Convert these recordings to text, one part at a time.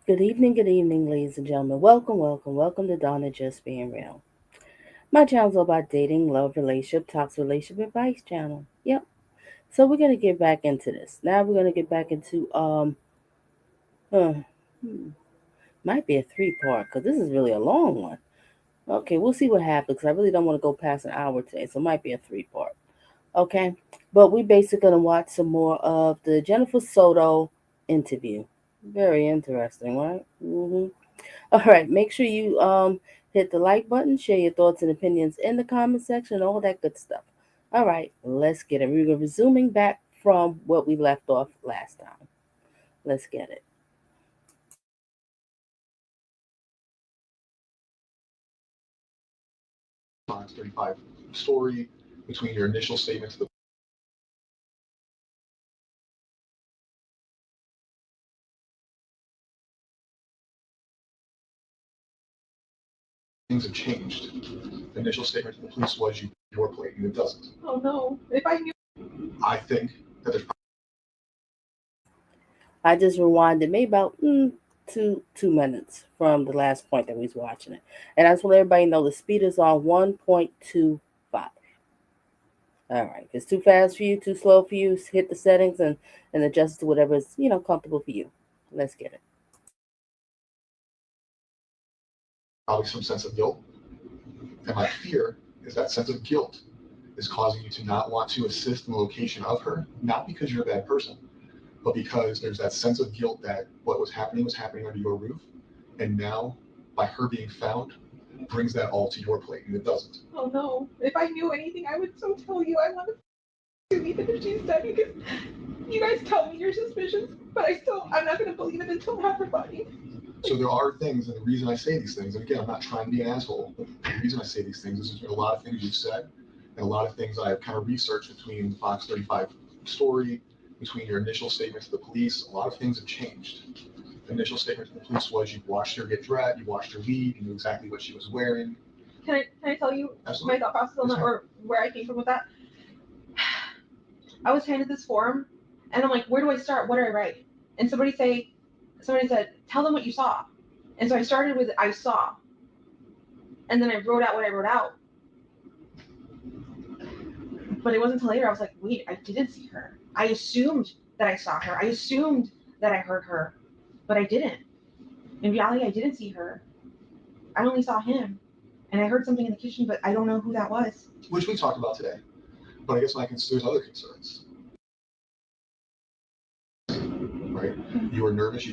Good evening, ladies and gentlemen. Welcome to Donna Just Being Real. My channel's all about dating, love, relationship, toxic relationship advice channel. Yep. So we're gonna get back into this. Now we're gonna get back into uh, hmm, might be a three-part because this is really a long one. Okay, we'll see what happens. 'Cause I really don't want to go past an hour today, so it might be a three-part. Okay, but we basically gonna watch some more of the Jennifer Soto interview. Very interesting, right? All right, make sure you hit the like button, share your thoughts and opinions in the comment section, all that good stuff. All right, let's get it. We're resuming back from what we left off last time. Let's get it. Times 35 story between your initial statement to the things have changed. The initial statement to the police was your plate, and it doesn't. Oh no! If I knew. I think that there's I just rewinded maybe about 2 minutes from the last point that we was watching it, and I just want everybody to know the speed is on 1.25. All right, if it's too fast for you, too slow for you, hit the settings and adjust to whatever is comfortable for you. Let's get it. probably some sense of guilt, and my fear is that sense of guilt is causing you to not want to assist in the location of her, not because you're a bad person, but because there's that sense of guilt that what was happening under your roof, and now by her being found brings that all to your plate, and it doesn't. Oh no! If I knew anything, I would so tell you. I want to even if she's dead because you guys tell me your suspicions, but I'm not going to believe it until I have her body. So there are things, and the reason I say these things, and again, I'm not trying to be an asshole, but the reason I say these things is there's a lot of things you've said, and a lot of things I've kind of researched between the Fox 35 story, between your initial statement to the police. A lot of things have changed. The initial statement to the police was you watched her get dressed, you watched her leave, you knew exactly what she was wearing. Can I tell you Absolutely. my thought process on that, or where I came from with that? I was handed this form, and I'm like, where do I start? What do I write? And somebody said, tell them what you saw. And so I started with I saw, and then I wrote out what I wrote out. But it wasn't until later I was like, wait, I didn't see her. I assumed that I saw her. I assumed that I heard her, but I didn't. In reality, I didn't see her. I only saw him, and I heard something in the kitchen, but I don't know who that was. Which we talked about today. But I guess there's other concerns. Right? You were nervous.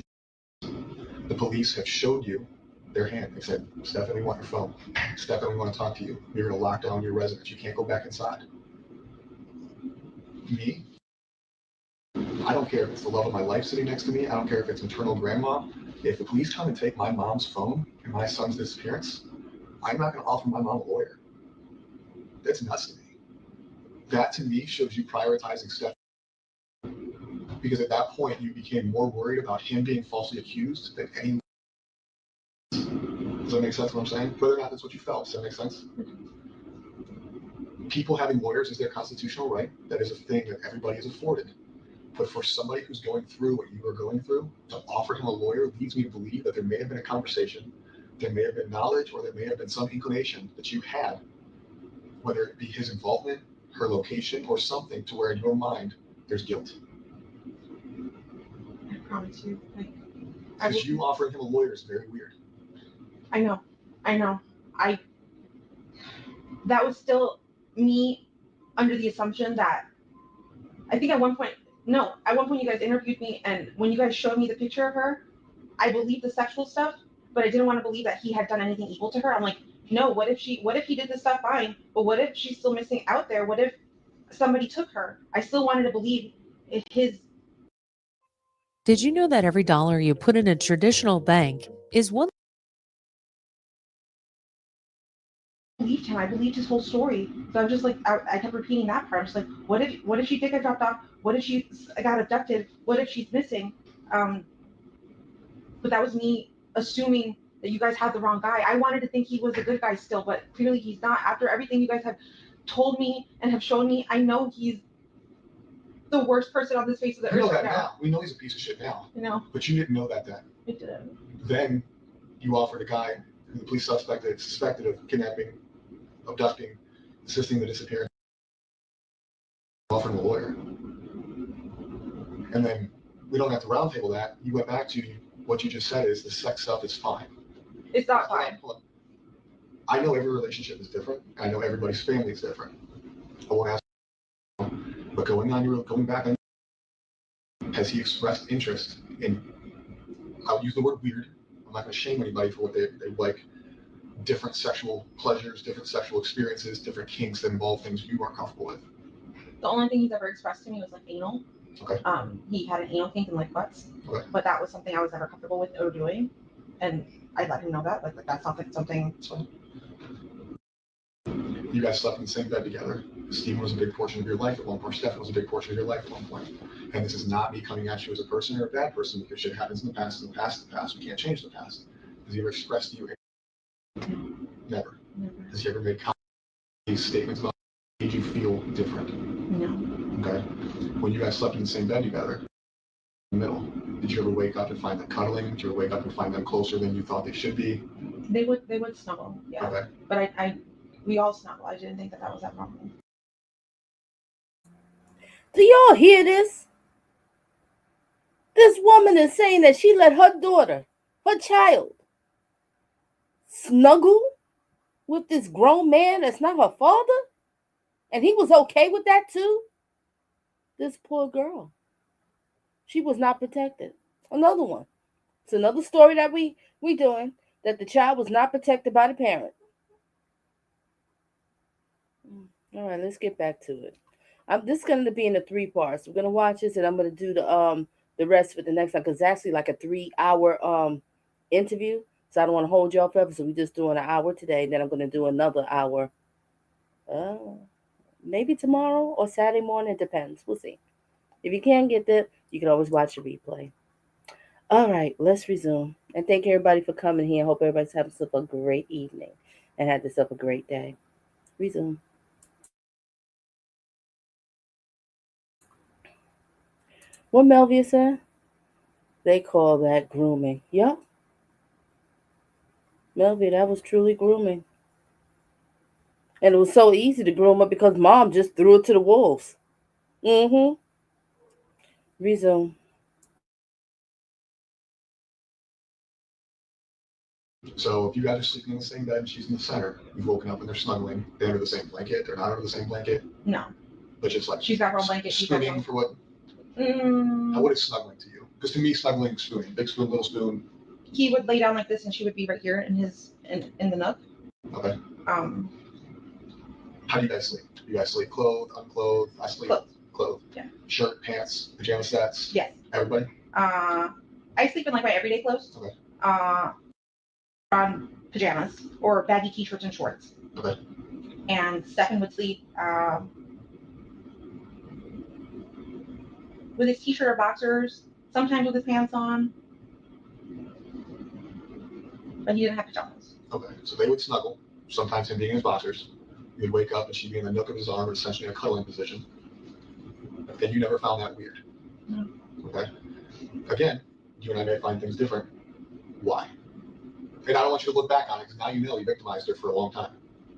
The police have showed you their hand. They said, Stephanie, we want your phone. Stephanie, we want to talk to you. You're going to lock down your residence. You can't go back inside. Me, I don't care if it's the love of my life sitting next to me. I don't care if it's maternal grandma. If the police come and take my mom's phone and my son's disappearance, I'm not going to offer my mom a lawyer. That's nuts to me. That to me shows you prioritizing Stephanie. Because at that point, you became more worried about him being falsely accused than any. Does that make sense what I'm saying? Whether or not that's what you felt. Does that make sense? People having lawyers is their constitutional right. That is a thing that everybody is afforded. But for somebody who's going through what you are going through, to offer him a lawyer leads me to believe that there may have been a conversation, there may have been knowledge, or there may have been some inclination that you had, whether it be his involvement, her location, or something to where in your mind there's guilt. I promise you. Because you offering him a lawyer is very weird. I know. That was still me under the assumption that I think at one point you guys interviewed me, and when you guys showed me the picture of her, I believed the sexual stuff, but I didn't want to believe that he had done anything evil to her. I'm like, no, what if he did this stuff? Fine, but what if she's still missing out there? What if somebody took her? I still wanted to believe if his. Did you know that every dollar you put in a traditional bank is one? I believed him. I believed his whole story. So I was just like, I kept repeating that part. I was like, what if she did get dropped off? What if she got abducted? What if she's missing? But that was me assuming that you guys had the wrong guy. I wanted to think he was a good guy still, but clearly he's not. After everything you guys have told me and have shown me, I know he's the worst person on this face of the You know earth that right now. We know he's a piece of shit now. You know, But you didn't know that then. it didn't. Then you offered a guy who the police suspected of kidnapping, abducting, assisting the disappearance, offering a lawyer. And then we don't have to roundtable that. You went back to what you just said is the sex stuff is fine. It's not fine. Hold on. I know every relationship is different. I know everybody's family is different. I won't ask, but going back on, has he expressed interest in, I'll use the word weird. I'm not going to shame anybody for what they like, different sexual pleasures, different sexual experiences, different kinks that involve things you aren't comfortable with. The only thing he's ever expressed to me was like anal. Okay. He had an anal kink and like butts. Okay. But that was something I was never comfortable with or doing. And I let him know that. Like that's not like something. You guys slept in the same bed together. Stephen was a big portion of your life at one point. Stephen was a big portion of your life at one point. And this is not me coming at you as a person or a bad person because shit happens in the past. In the past, the past. We can't change the past. Has he ever expressed to you? Never. Has he ever made these statements about made you feel different? No. Okay. When you guys slept in the same bed together, in the middle, did you ever wake up and find them cuddling? Did you ever wake up and find them closer than you thought they should be? They would snuggle. Yeah. Okay. But we all snuggle. I didn't think that was that problem. Do y'all hear this? This woman is saying that she let her daughter, her child, snuggle with this grown man that's not her father? And he was okay with that too? This poor girl. She was not protected. Another one. It's another story that we doing, that the child was not protected by the parent. All right, let's get back to it. This is going to be in the 3 parts. We're going to watch this, and I'm going to do the rest for the next time, because it's actually like a 3-hour interview. So I don't want to hold y'all forever. So we're just doing an hour today. Then I'm going to do another hour. Maybe tomorrow or Saturday morning. It depends. We'll see. If you can't get that, you can always watch the replay. All right, let's resume. And thank everybody for coming here. I hope everybody's having yourself a great evening and had yourself a great day. Resume. What Melvia said? They call that grooming. Yup. Melvia, that was truly grooming. And it was so easy to groom her because mom just threw it to the wolves. Mm-hmm. Resume. So if you guys are sleeping in the same bed and she's in the center, you've woken up and they're snuggling, they're under the same blanket, they're not under the same blanket. No. But just like she's got her own blanket. Spooning for what? What is snuggling to you? Because to me, snuggling is spooning. Big spoon, little spoon. He would lay down like this, and she would be right here in the nook. Okay. How do you guys sleep? Do you guys sleep clothed, unclothed? I sleep clothed. Yeah. Shirt, pants, pajama sets. Yes. Everybody. I sleep in like my everyday clothes. Okay. On pajamas or baggy t-shirts and shorts. Okay. And Stefan would sleep with his t-shirt or boxers, sometimes with his pants on, but he didn't have pajamas. Okay, so they would snuggle, sometimes him being in his boxers. You'd wake up and she'd be in the nook of his arm, essentially a cuddling position. And you never found that weird. No. Okay. Again, you and I may find things different. Why? And I don't want you to look back on it because now you know you victimized her for a long time,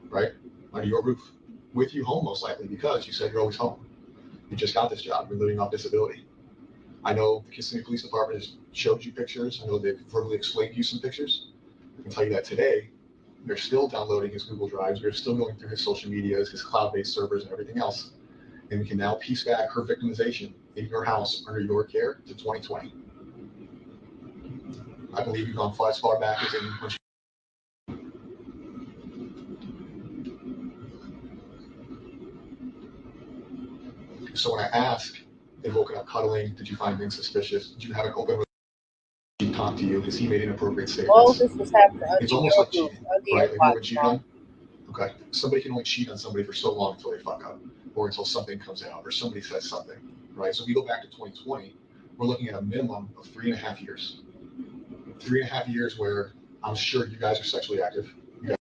right? Under your roof, with you home most likely because you said you're always home. You just got this job. You're living off disability. I know the Kissimmee Police Department has showed you pictures. I know they've verbally explained to you some pictures. I can tell you that today, they're still downloading his Google Drives. They're still going through his social medias, his cloud-based servers, and everything else. And we can now piece back her victimization in your house under your care to 2020. I believe you've gone as far back as in when she. So when I ask, they woken up cuddling, did you find things suspicious? Did you have an open he talked to you? Has he made inappropriate statements? All this was happening. It's almost like cheating, right? Like you ever cheated on? Okay. Somebody can only cheat on somebody for so long until they fuck up, or until something comes out, or somebody says something, right? So we go back to 2020. We're looking at a minimum of 3.5 years. 3.5 years where I'm sure you guys are sexually active. You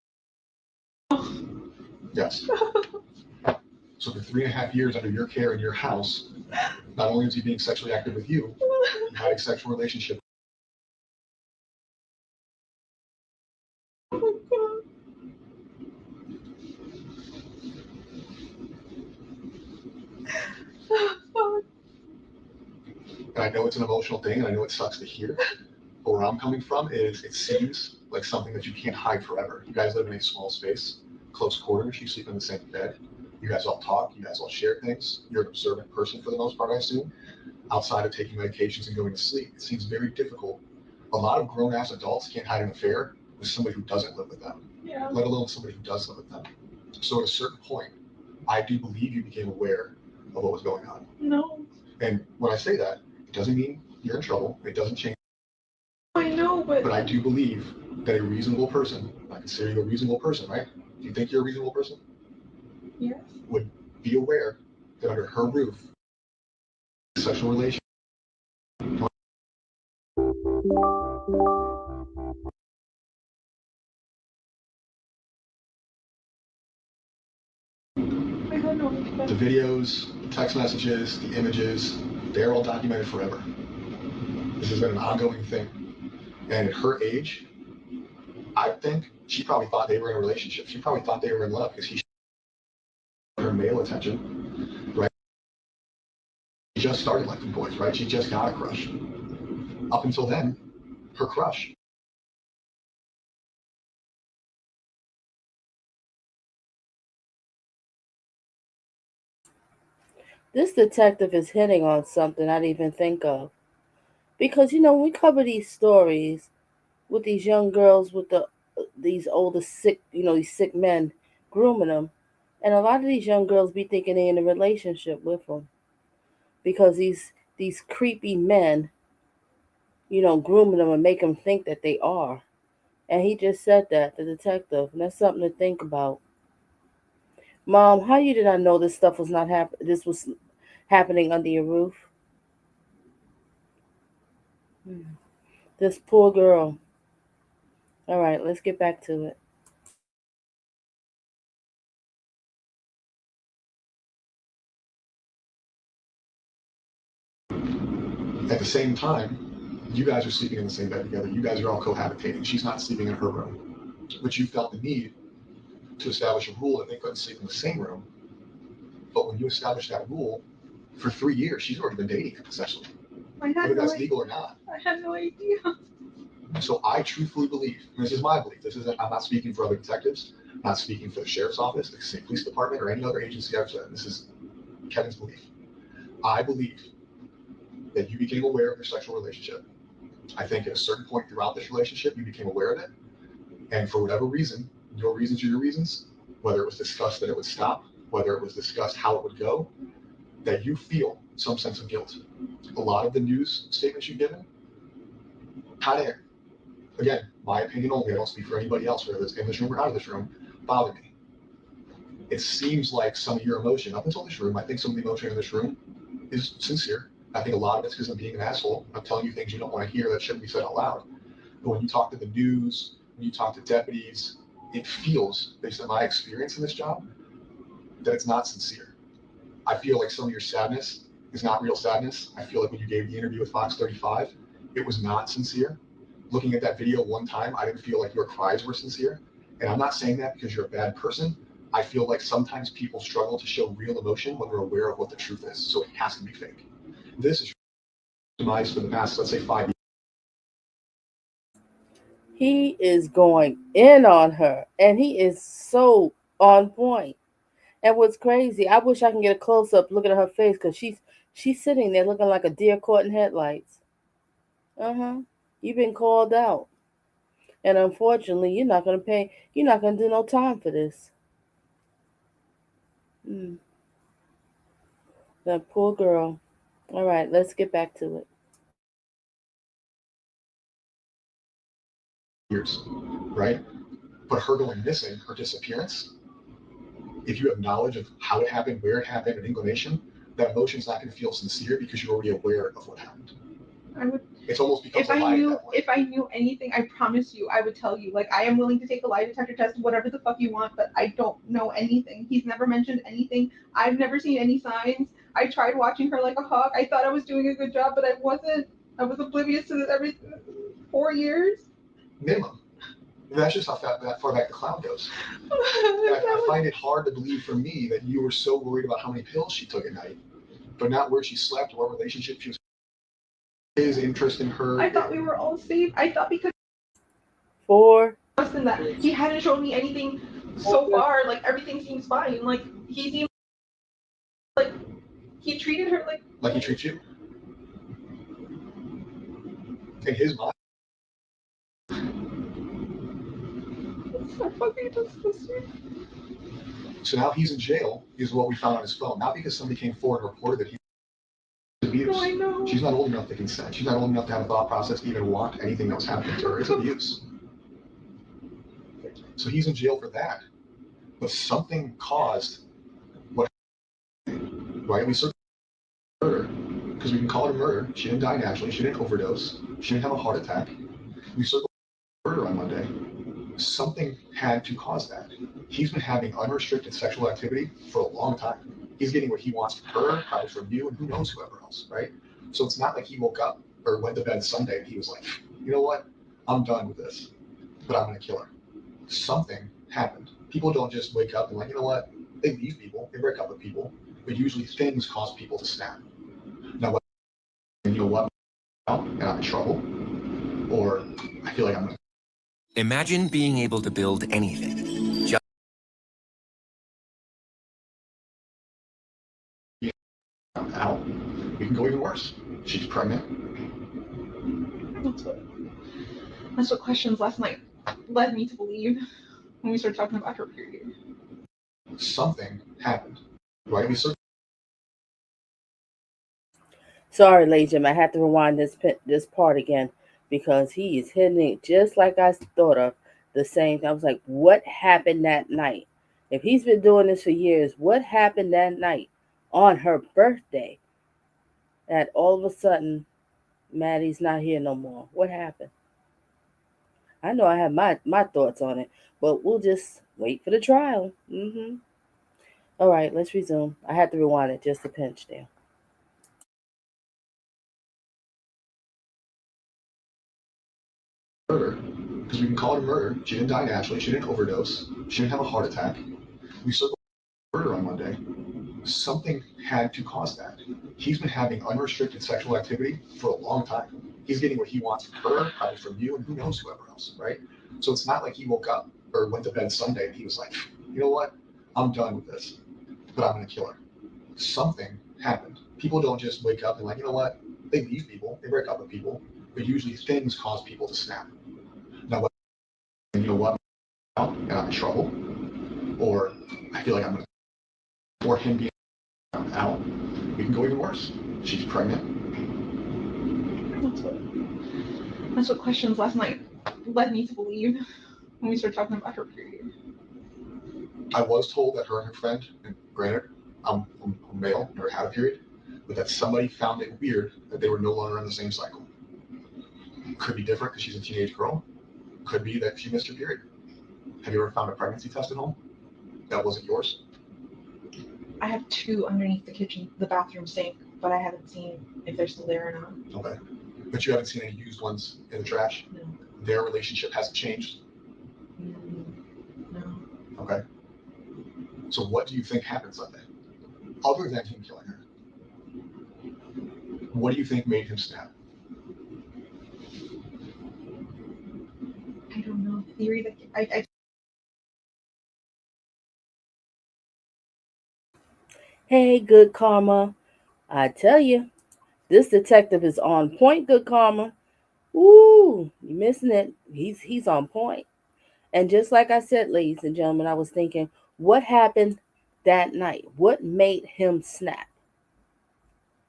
guys, yes. So for 3.5 years under your care in your house, Not only is he being sexually active with you, he had a sexual relationship. And I know it's an emotional thing, and I know it sucks to hear. But where I'm coming from is it seems like something that you can't hide forever. You guys live in a small space, close quarters, you sleep in the same bed. You guys all talk, you guys all share things. You're an observant person for the most part, I assume. Outside of taking medications and going to sleep, it seems very difficult. A lot of grown ass adults can't hide an affair with somebody who doesn't live with them, let alone somebody who does live with them. So at a certain point, I do believe you became aware of what was going on. No. And when I say that, it doesn't mean you're in trouble. It doesn't change. I know, but I do believe that a reasonable person, I consider you a reasonable person, right? Do you think you're a reasonable person? Yes. Would be aware that under her roof, sexual relation. I had no idea. The videos, the text messages, the images, they're all documented forever. This has been an ongoing thing. And at her age, I think she probably thought they were in a relationship. She probably thought they were in love because he her male attention, right? She just started liking boys, right? She just got a crush. Up until then, her crush. This detective is hitting on something I didn't even think of. Because, when we cover these stories with these young girls with these older sick, these sick men grooming them, and a lot of these young girls be thinking they're in a relationship with them because these creepy men, grooming them and make them think that they are. And he just said that, the detective, and that's something to think about. Mom, how you did I know this stuff was not this was happening under your roof? Hmm. This poor girl. All right, let's get back to it. At the same time, you guys are sleeping in the same bed together. You guys are all cohabitating. She's not sleeping in her room. But you felt the need to establish a rule that they couldn't sleep in the same room. But when you established that rule, for 3 years, she's already been dating him, essentially. Whether that's legal or not. I had no idea. So I truthfully believe, and this is my belief, I'm not speaking for other detectives, I'm not speaking for the sheriff's office, the state police department, or any other agency I've said. This is Kevin's belief. I believe that you became aware of your sexual relationship. I think at a certain point throughout this relationship, you became aware of it. And for whatever reason, your reasons are your reasons, whether it was discussed that it would stop, whether it was discussed how it would go, that you feel some sense of guilt. A lot of the news statements you've given, kind of, again, my opinion only, I don't speak for anybody else, whether it's in this room or out of this room, bother me. It seems like some of your emotion, up until this room, I think some of the emotion in this room is sincere. I think a lot of it's because I'm being an asshole. I'm telling you things you don't want to hear that shouldn't be said out loud. But when you talk to the news, when you talk to deputies, it feels, based on my experience in this job, that it's not sincere. I feel like some of your sadness is not real sadness. I feel like when you gave the interview with Fox 35, it was not sincere. Looking at that video one time, I didn't feel like your cries were sincere. And I'm not saying that because you're a bad person. I feel like sometimes people struggle to show real emotion when they're aware of what the truth is. So it has to be fake. This is demise for the past, let's say, 5 years. He is going in on her, and he is so on point. And what's crazy, I wish I can get a close up looking at her face because she's sitting there looking like a deer caught in headlights. Uh-huh. You've been called out. And unfortunately, you're not gonna do no time for this. Mm, that poor girl. All right, let's get back to it. Years, right? But her going missing, her disappearance, if you have knowledge of how it happened, where it happened, and inclination, that emotion's not going to feel sincere because you're already aware of what happened. I would. It's almost becomes a lie at that point. If I knew anything, I promise you, I would tell you. Like, I am willing to take a lie detector test, whatever the fuck you want, but I don't know anything. He's never mentioned anything. I've never seen any signs. I tried watching her like a hawk. I thought I was doing a good job, but I wasn't. I was oblivious to everything. 4 years. Minimum. That's just how that far back the cloud goes. I find it hard to believe for me that you were so worried about how many pills she took at night, but not where she slept or what relationship she was. His interest in her. I thought we were all safe. I thought because 4 in that he hadn't shown me anything so far. Like everything seems fine. Like he seems like he treated her like he treats you. In his mind. It's so fucking disgusting. So now he's in jail, is what we found on his phone. Not because somebody came forward and reported that he was abused. No, I know. She's not old enough to consent. She's not old enough to have a thought process to even want anything that was happening to her. It's abuse. So he's in jail for that. But something caused what happened, right? We searched murder, because we can call it a murder. She didn't die naturally. She didn't overdose. She didn't have a heart attack. We circled murder on Monday. Something had to cause that. He's been having unrestricted sexual activity for a long time. He's getting what he wants from her, probably from you, and who knows whoever else, right? So it's not like he woke up or went to bed Sunday and he was like, you know what? I'm done with this, but I'm going to kill her. Something happened. People don't just wake up and like, you know what? They leave people, they break up with people, but usually things cause people to snap. Now, what, you know what? And I'm in trouble, or I feel like I'm going to. Imagine being able to build anything. Out. We can go even worse. She's pregnant. That's what questions last night led me to believe when we started talking about her period. Something happened, right? We started. Sorry, ladies and gentlemen, I had to rewind this part again because he is hitting it just like I thought of the same thing. I was like, what happened that night? If he's been doing this for years, what happened that night on her birthday that all of a sudden Maddie's not here no more? What happened? I know I have my thoughts on it, but we'll just wait for the trial. All right, let's resume. I had to rewind it just a pinch there. Murder, because we can call it a murder. She didn't die naturally. She didn't overdose. She didn't have a heart attack. We circled murder on Monday. Something had to cause that. He's been having unrestricted sexual activity for a long time. He's getting what he wants from her, probably from you, and who knows whoever else, right? So it's not like he woke up or went to bed Sunday and he was like, you know what? I'm done with this, but I'm going to kill her. Something happened. People don't just wake up and like, you know what? They leave people, they break up with people, but usually things cause people to snap. Now, what, you know what? And I'm in trouble, or I feel like I'm going to, or him being out. We can go even worse. She's pregnant. That's what questions last night led me to believe when we started talking about her period. I was told that her and her friend, and granted, I'm male, never had a period, but that somebody found it weird that they were no longer on the same cycle. Could be different because she's a teenage girl. Could be that she missed her period. Have you ever found a pregnancy test at home that wasn't yours? I have 2 underneath the bathroom sink, but I haven't seen if they're still there or not. Okay. But you haven't seen any used ones in the trash? No. Their relationship hasn't changed? No. Okay. So what do you think happened Sunday? Other than him killing her. What do you think made him snap? I don't know. The theory that I Hey, good karma. I tell you, this detective is on point, good karma. Ooh, you missing it. He's on point. And just like I said, ladies and gentlemen, I was thinking, what happened that night? What made him snap?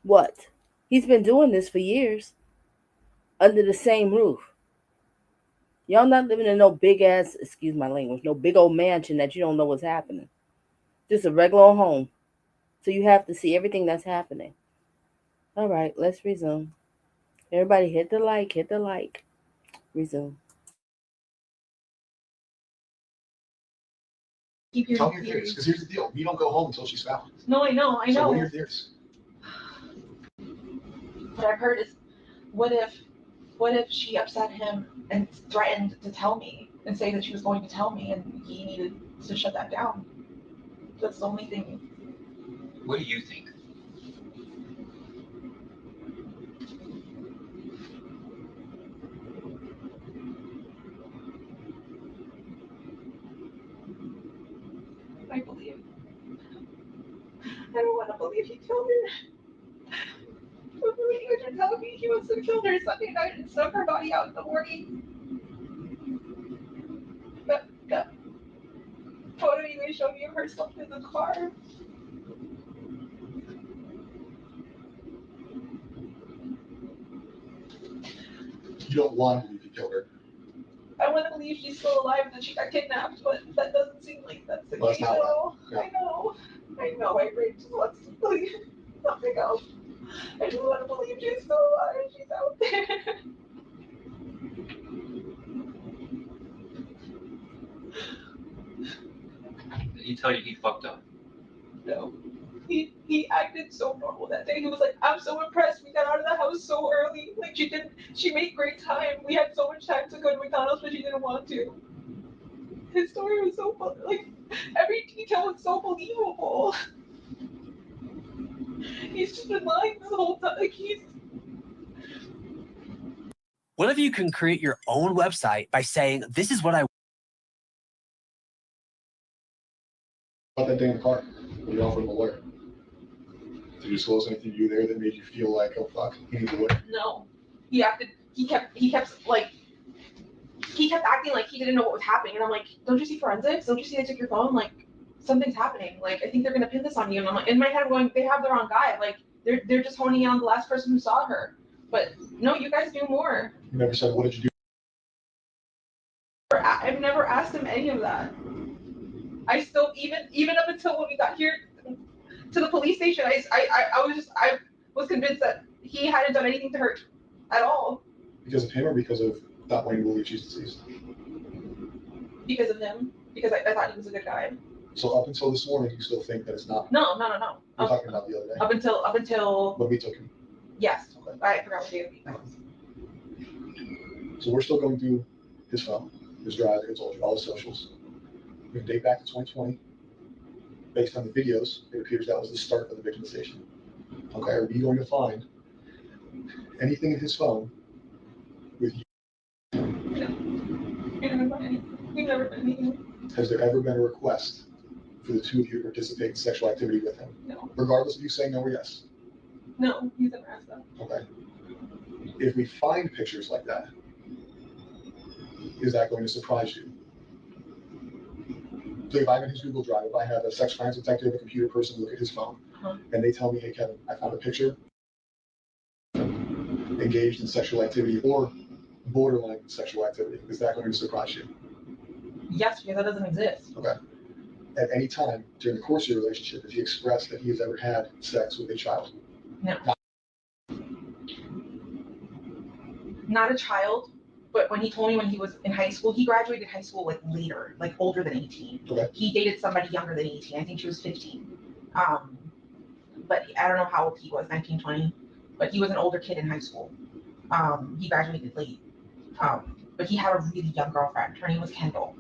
What? He's been doing this for years under the same roof. Y'all not living in no big ass, excuse my language, no big old mansion that you don't know what's happening. Just a regular home. So you have to see everything that's happening. All right, let's resume. Everybody hit the like, hit the like. Resume. keep hearing Tell me your theories, theories. because here's the deal. We don't go home until she's found. No, I know. So what are your theories? what I've heard is, what if she upset him and threatened to tell me and say that she was going to tell me, and he needed to shut that down. That's the only thing. What do you think? I believe. I don't want to believe he killed her. But when you guys are telling me he must have killed her Sunday night and snuck her body out in the morning. That photo you guys showed me of her stuffed in the car. You don't want to believe he killed her. I want to believe she's still alive and that she got kidnapped, but that doesn't seem like that's the case at all. Yeah. I know. My brain just wants to believe nothing else. I just want to believe she's still alive. She's out there. Did he tell you he fucked up? No. He acted so normal that day. He was like, I'm so impressed. We got out of the house so early. Like she made great time. We had so much time to go to McDonald's, but she didn't want to. His story was so fun. Like every detail was so believable. He's just been lying this whole time. Like What if you can create your own website by saying, this is what I About that day in the car when you offered him a lawyer. Did you disclose anything to you there that made you feel like, oh fuck, he needs a lawyer? No. He kept acting like he didn't know what was happening. And I'm like, don't you see forensics? Don't you see they took your phone? Like, something's happening. Like, I think they're gonna pin this on you. And I'm like, in my head, I'm going, they have the wrong guy. Like, they're just honing in on the last person who saw her. But no, you guys knew more. You never said, what did you do? I've never asked him any of that. I still, even up until when we got here to the police station, I was convinced that he hadn't done anything to her at all. Because of him or because of not wanting to believe she's deceased? Because of him. Because I thought he was a good guy. So up until this morning, you still think that it's not? No. You're talking about the other day. Up until When we took him. yes. Okay. I forgot what day of the week that was. So we're still going through his phone, his drive, like I told you, all his socials. We can date back to 2020. Based on the videos, it appears that was the start of the victimization. Okay, are we going to find anything in his phone with you? We never done anything. Has there ever been a request for the two of you to participate in sexual activity with him? No. Regardless of you saying no or yes? No, he's never asked that. Okay. If we find pictures like that, is that going to surprise you? So if I'm in his Google Drive, if I have a sex crimes detective, a computer person look at his phone, and they tell me, hey Kevin, I found a picture engaged in sexual activity or borderline sexual activity, is that going to surprise you? Yes, because that doesn't exist. Okay. At any time during the course of your relationship, has he expressed that he has ever had sex with a child? No. Not a child, but when he told me when he was in high school, he graduated high school like later, like older than 18. Okay. He dated somebody younger than 18. I think she was 15. But I don't know how old he was, 19, 20. But he was an older kid in high school. He graduated late. But he had a really young girlfriend. Her name was Kendall.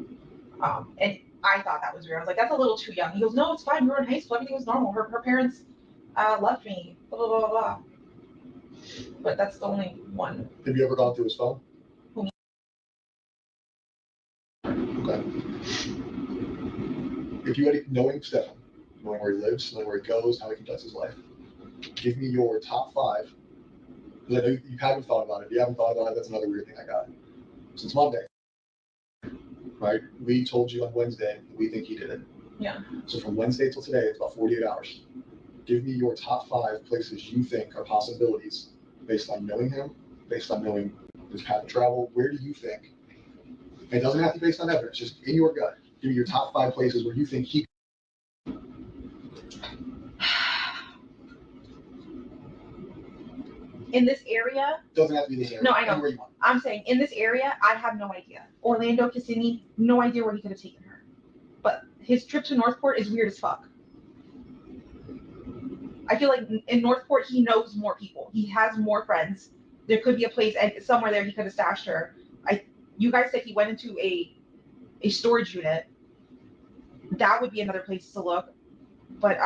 And I thought that was weird. I was like, that's a little too young. He goes, no, it's fine. We were in high school. Everything was normal. Her parents left me. Blah, blah, blah, blah. But that's the only one. Have you ever gone through his phone? Who, me? Okay. If you had knowing Stefan, knowing where he lives, knowing where he goes, how he conducts his life, give me your top 5. Because I know you haven't thought about it. If you haven't thought about it, that's another weird thing I got. Since Monday, right? We told you on Wednesday that we think he did it. Yeah. So from Wednesday till today, it's about 48 hours. Give me your top 5 places you think are possibilities based on knowing him, based on knowing his path of travel. Where do you think? It doesn't have to be based on evidence, just in your gut. Give me your top 5 places where you think he. In this area? Doesn't have to be this area. No, I know. Anywhere you want. I'm saying in this area, I have no idea. Orlando, Kissimmee, no idea where he could have taken her. But his trip to Northport is weird as fuck. I feel like in Northport, he knows more people. He has more friends. There could be a place and somewhere there he could have stashed her. You guys said he went into a storage unit. That would be another place to look. But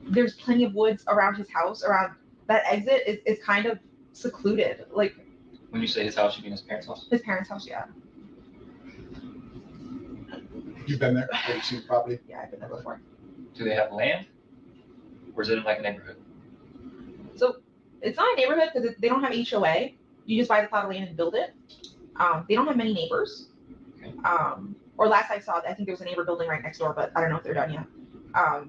there's plenty of woods around his house. Around that exit is kind of secluded. Like, when you say his house, you mean his parents' house? His parents' house, yeah. You've been there? Have you seen the property? Yeah, I've been there before. Do they have land? Or is it in like a neighborhood? So it's not a neighborhood because they don't have HOA. You just buy the plot of land and build it. They don't have many neighbors. Okay. Or last I saw, I think there was a neighbor building right next door, but I don't know if they're done yet. I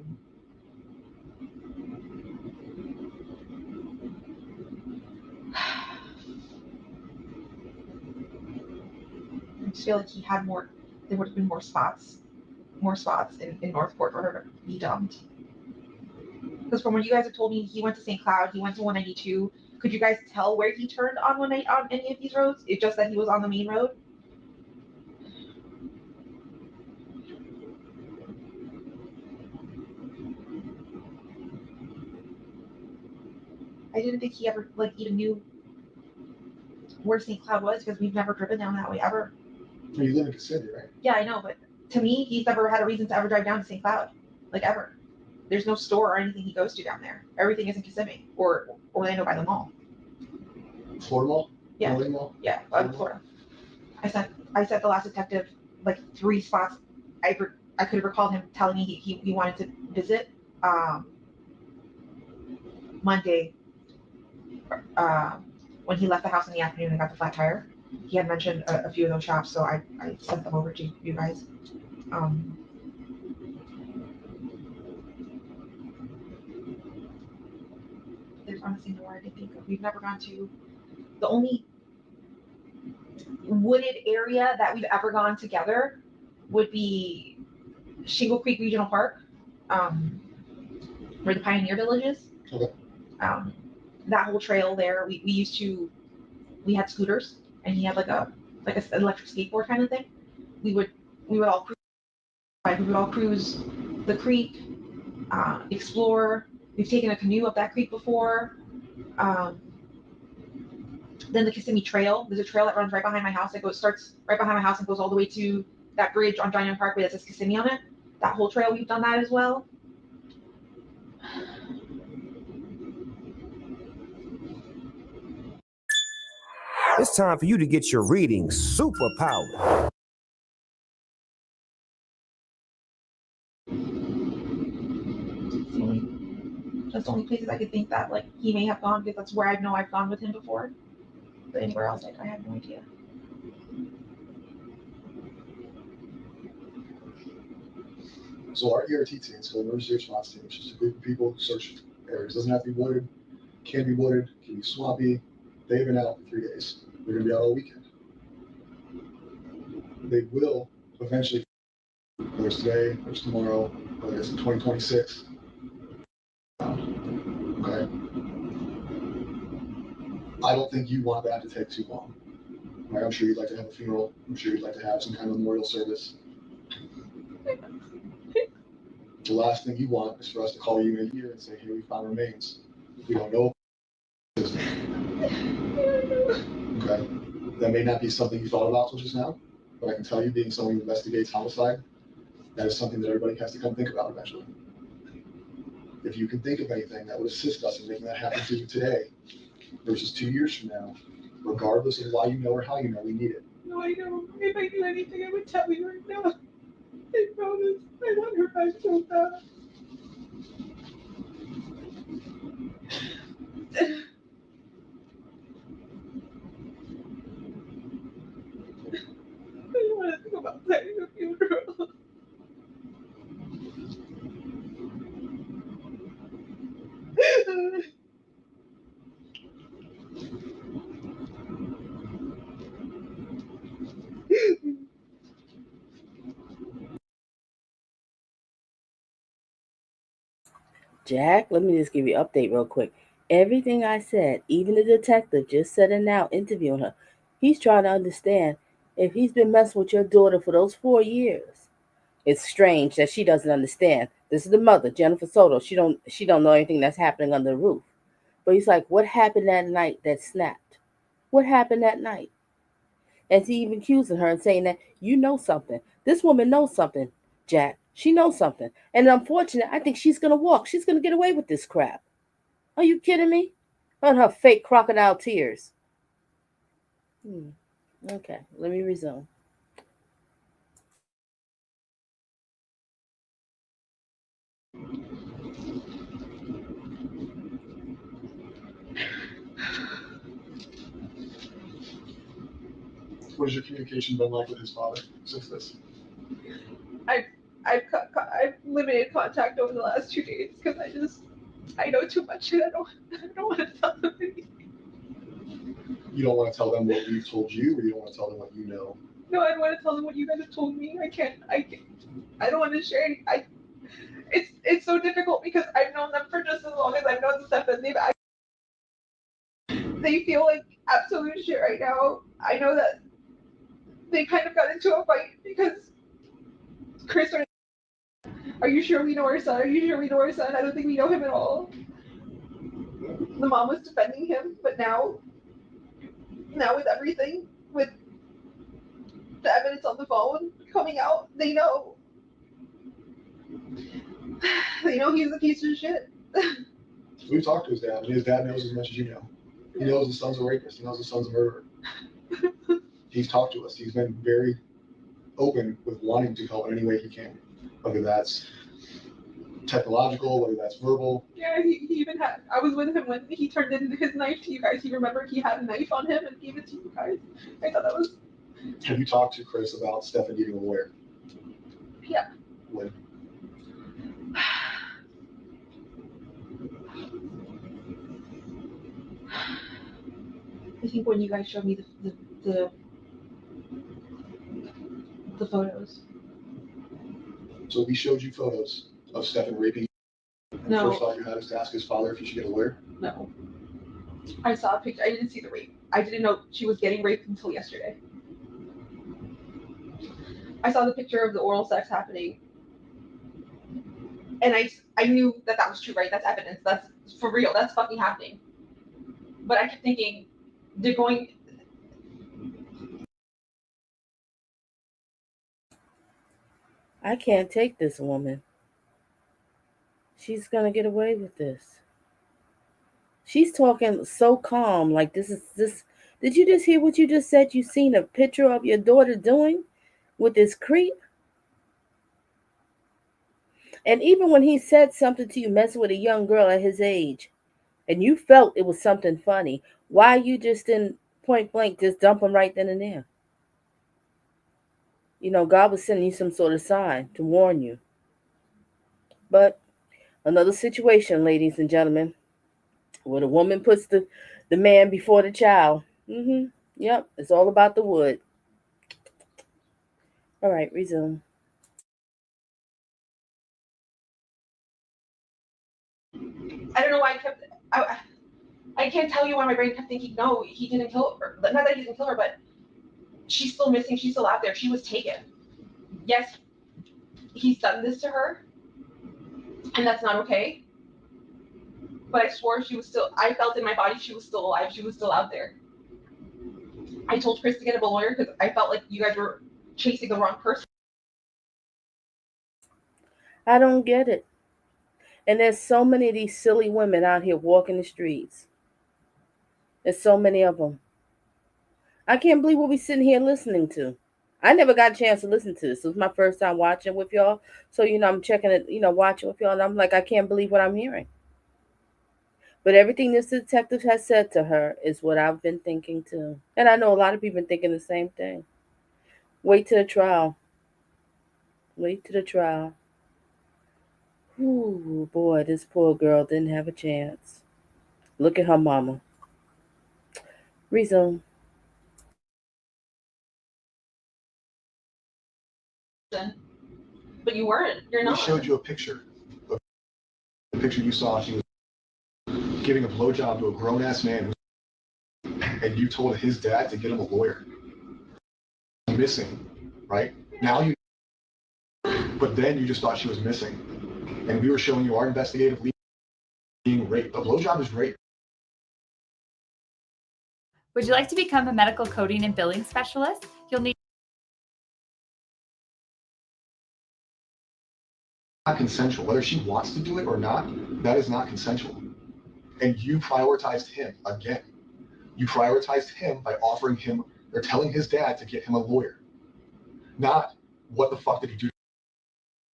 just feel like he had more. There would have been more spots in Northport for her to be dumped. Because from what you guys have told me, he went to St. Cloud, he went to 192. Could you guys tell where he turned on on any of these roads? It's just that he was on the main road. I didn't think he ever even knew where St. Cloud was because we've never driven down that way ever. Well, you live in Kissimmee, right? Yeah, I know, but to me, he's never had a reason to ever drive down to St. Cloud, ever. There's no store or anything he goes to down there. Everything is in Kissimmee or Orlando by the mall. Florida Mall? Yeah. Florida Mall? Yeah, Florida. I sent the last detective 3 spots. I could have recalled him telling me he wanted to visit. Monday, when he left the house in the afternoon and got the flat tire, he had mentioned a few of those shops, so I sent them over to you guys. There's honestly nowhere I can think of. We've never gone to the only wooded area that we've ever gone together would be Shingle Creek Regional Park, where the Pioneer Village is. Okay. That whole trail there, we had scooters, and he had an electric skateboard kind of thing. We would all cruise the creek, explore. We've taken a canoe up that creek before. Then the Kissimmee Trail. There's a trail that runs right behind my house. Starts right behind my house and goes all the way to that bridge on Giant Parkway that says Kissimmee on it. That whole trail, we've done that as well. It's time for you to get your reading superpowered. That's the only places I could think that he may have gone, because that's where I know I've gone with him before. But anywhere else, I have no idea. So our ERT team, so emergency response team, it's just a group of people who search areas. Doesn't have to be wooded, can be wooded, can be swampy. They've been out for 3 days. They're going to be out all weekend. They will eventually, whether it's today, whether it's tomorrow, whether it's in 2026. Okay. I don't think you want that to take too long. Right? I'm sure you'd like to have a funeral. I'm sure you'd like to have some kind of memorial service. The last thing you want is for us to call you in a year and say, hey, we found remains. We don't know. Okay. That may not be something you thought about till just now, but I can tell you, being someone who investigates homicide, that is something that everybody has to come think about eventually. If you can think of anything that would assist us in making that happen to you today versus 2 years from now, regardless of why you know or how you know, we need it. No, I know. If I knew anything, I would tell you right now. I promise. I want her back so bad. I don't want to think about planning a funeral. Jack, let me just give you an update real quick. Everything I said, even the detective just said it now interviewing her, he's trying to understand if he's been messing with your daughter for those 4 years. It's strange that she doesn't understand This is the mother, Jennifer Soto. She don't know anything that's happening under the roof. But he's like, what happened that night that snapped? What happened that night? And he even accusing her and saying that you know something. This woman knows something, Jack. She knows something. And unfortunately, I think she's gonna walk. She's gonna get away with this crap. Are you kidding me? On her fake crocodile tears. Okay, let me resume. What has your communication been like with his father since this? I've limited contact over the last 2 days because I know too much and I don't want to tell them anything. You don't want to tell them what we've told you, or you don't want to tell them what you know? No, I don't want to tell them what you guys have told me. I don't want to share any. It's so difficult because I've known them for just as long as I've known Steph, and they feel like absolute shit right now. I know that they kind of got into a fight because Chris started, are you sure we know our son? Are you sure we know our son? I don't think we know him at all. The mom was defending him, but now with everything, with the evidence on the phone coming out, they know he's a piece of shit. We've talked to his dad, and his dad knows as much as you know. He knows his son's a rapist. He knows his son's a murderer. He's talked to us. He's been very open with wanting to help in any way he can, whether that's technological, whether that's verbal. Yeah, he even had. I was with him when he turned in his knife to you guys. He remembered he had a knife on him and gave it to you guys. I thought that was. Have you talked to Chris about Stefan getting a lawyer? Yeah. When? I think when you guys showed me the photos. So we showed you photos of Stefan raping. And No. the first thought you had is to ask his father if he should get a lawyer? No. I saw a picture. I didn't see the rape. I didn't know she was getting raped until yesterday. I saw the picture of the oral sex happening. And I knew that was true, right? That's evidence. That's for real. That's fucking happening. But I kept thinking, they're going. I can't take this woman. She's gonna get away with this. She's talking so calm, like this is this. Did you just hear what you just said? You seen a picture of your daughter doing with this creep? And even when he said something to you, messing with a young girl at his age, and you felt it was something funny, why you just didn't point blank just dump him right then and there? God was sending you some sort of sign to warn you. But another situation, ladies and gentlemen, where the woman puts the man before the child. Yep, it's all about the wood. All right, resume. I don't know why I can't tell you why my brain kept thinking, no, he didn't kill her. Not that he didn't kill her, but she's still missing. She's still out there. She was taken. Yes, he's done this to her, and that's not okay. But I swore I felt in my body she was still alive. She was still out there. I told Chris to get him a lawyer because I felt like you guys were chasing the wrong person. I don't get it. And there's so many of these silly women out here walking the streets. There's so many of them. I can't believe what we're sitting here listening to. I never got a chance to listen to this. It was my first time watching with y'all. So, I'm checking it, watching with y'all. And I'm like, I can't believe what I'm hearing. But everything this detective has said to her is what I've been thinking too. And I know a lot of people been thinking the same thing. Wait till the trial. Wait till the trial. Ooh, boy, this poor girl didn't have a chance. Look at her mama. Resume. But you weren't. You're not. We showed you a picture. The picture you saw, she was giving a blowjob to a grown-ass man, and you told his dad to get him a lawyer. Missing, right? Now but then you just thought she was missing. and we were showing you our investigative lead being raped. A blowjob is rape. Would you like to become a medical coding and billing specialist? You'll need Not consensual. Whether she wants to do it or not, that is not consensual. And you prioritized him again. You prioritized him by offering him or telling his dad to get him a lawyer. Not what the fuck did he do?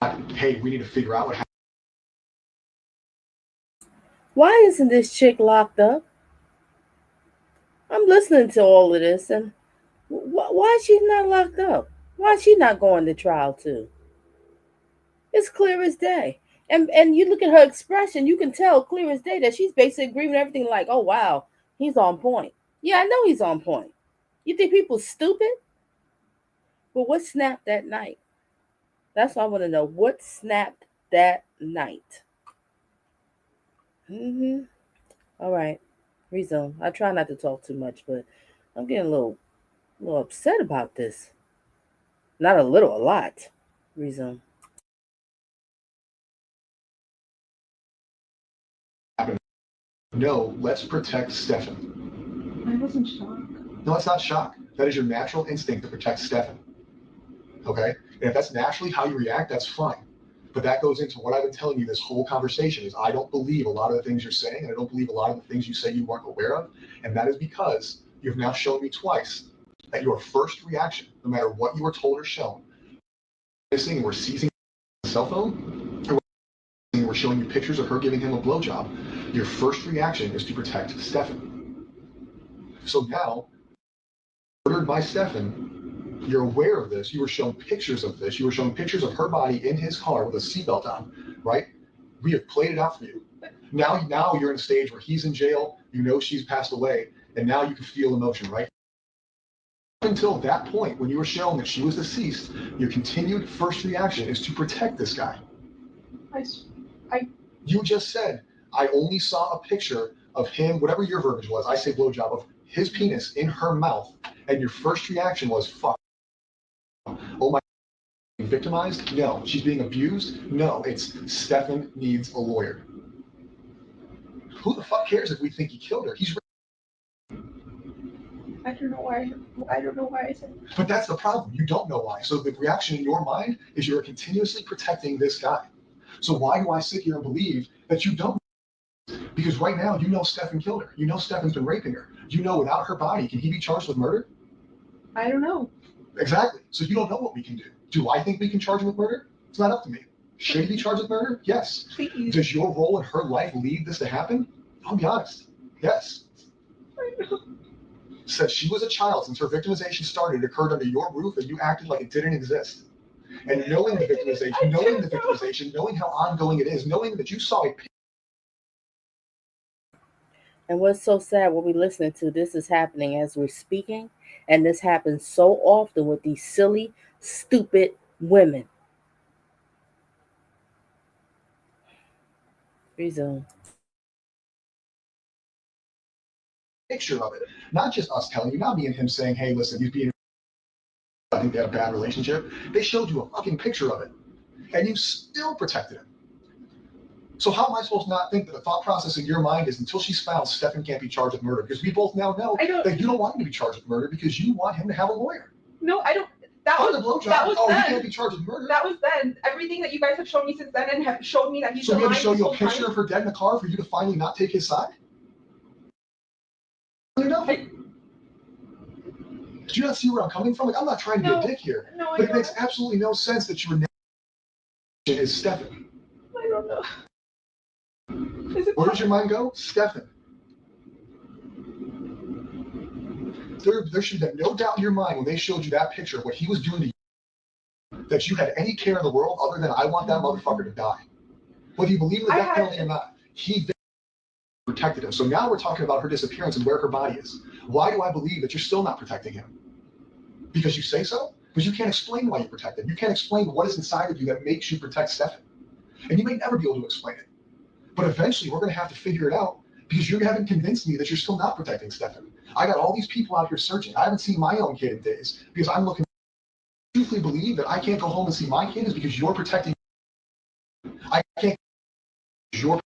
Not, hey, we need to figure out what happened. Why isn't this chick locked up? I'm listening to all of this, and why is she not locked up? Why is she not going to trial too? It's clear as day. And you look at her expression, you can tell clear as day that she's basically agreeing with everything like, oh, wow, he's on point. Yeah, I know he's on point. You think people stupid? But what snapped that night? That's what I want to know. What snapped that night? All right. Resume. I try not to talk too much, but I'm getting a little upset about this. Not a little, a lot. Resume. No, let's protect Stefan. I wasn't shocked. No, that's not shock. That is your natural instinct to protect Stefan. Okay? And if that's naturally how you react, that's fine. But that goes into what I've been telling you this whole conversation is I don't believe a lot of the things you're saying, and I don't believe a lot of the things you say you weren't aware of. And that is because you've now shown me twice that your first reaction, no matter what you were told or shown, missing and we're seizing the cell phone, or we're showing you pictures of her giving him a blowjob, your first reaction is to protect Stefan. So now, murdered by Stefan, you're aware of this. You were shown pictures of this. You were shown pictures of her body in his car with a seatbelt on, right? We have played it out for you. Now you're in a stage where he's in jail. You know she's passed away, and now you can feel emotion, right? Until that point, when you were shown that she was deceased, your continued first reaction is to protect this guy. You just said, I only saw a picture of him, whatever your verbiage was, I say blowjob, of his penis in her mouth, and your first reaction was, fuck. Oh my, being victimized? No. She's being abused? No. It's Stefan needs a lawyer. Who the fuck cares if we think he killed her? He's. I don't know why. I don't know why I said. But that's the problem. You don't know why. So the reaction in your mind is you're continuously protecting this guy. So why do I sit here and believe that you don't? Because right now you know Stefan killed her. You know Stefan's been raping her. You know without her body, can he be charged with murder? I don't know. Exactly. So you don't know what we can do. Do I think we can charge him with murder? It's not up to me. Should he be charged with murder? Yes. Please. Does your role in her life lead this to happen? I'll be honest. Yes. Since she was a child, since her victimization started, it occurred under your roof, and you acted like it didn't exist. And knowing the victimization, knowing how ongoing it is, knowing that you saw a. And what's so sad, what we're listening to, this is happening as we're speaking. And this happens so often with these silly, stupid women. Resume. Picture of it. Not just us telling you, not me and him saying, hey, listen, he's being. I think they had a bad relationship. They showed you a fucking picture of it. And you still protected him. So how am I supposed to not think that the thought process in your mind is until she's found, Stefan can't be charged with murder? Because we both now know that you don't want him to be charged with murder because you want him to have a lawyer. No, I don't. That was then. He can't be charged with murder. That was then. Everything that you guys have shown me since then and have showed me that he's. So we had to show you a picture of her dead in the car for you to finally not take his side? Did you not see where I'm coming from? Like, I'm not trying to be a dick here. No, but it makes absolutely no sense that your name is Stefan. I don't know. Where does your mind go? Stefan. There should have been no doubt in your mind when they showed you that picture of what he was doing to you, that you had any care in the world other than I want that motherfucker to die. Whether you believe in the death penalty or not, he protected him. So now we're talking about her disappearance and where her body is. Why do I believe that you're still not protecting him? Because you say so? Because you can't explain why you protect him. You can't explain what is inside of you that makes you protect Stefan. And you may never be able to explain it. But eventually we're going to have to figure it out because you haven't convinced me that you're still not protecting Stefan. I got all these people out here searching. I haven't seen my own kid in days because I'm looking. I truthfully believe that I can't go home and see my kid is because you're protecting. I can't. Your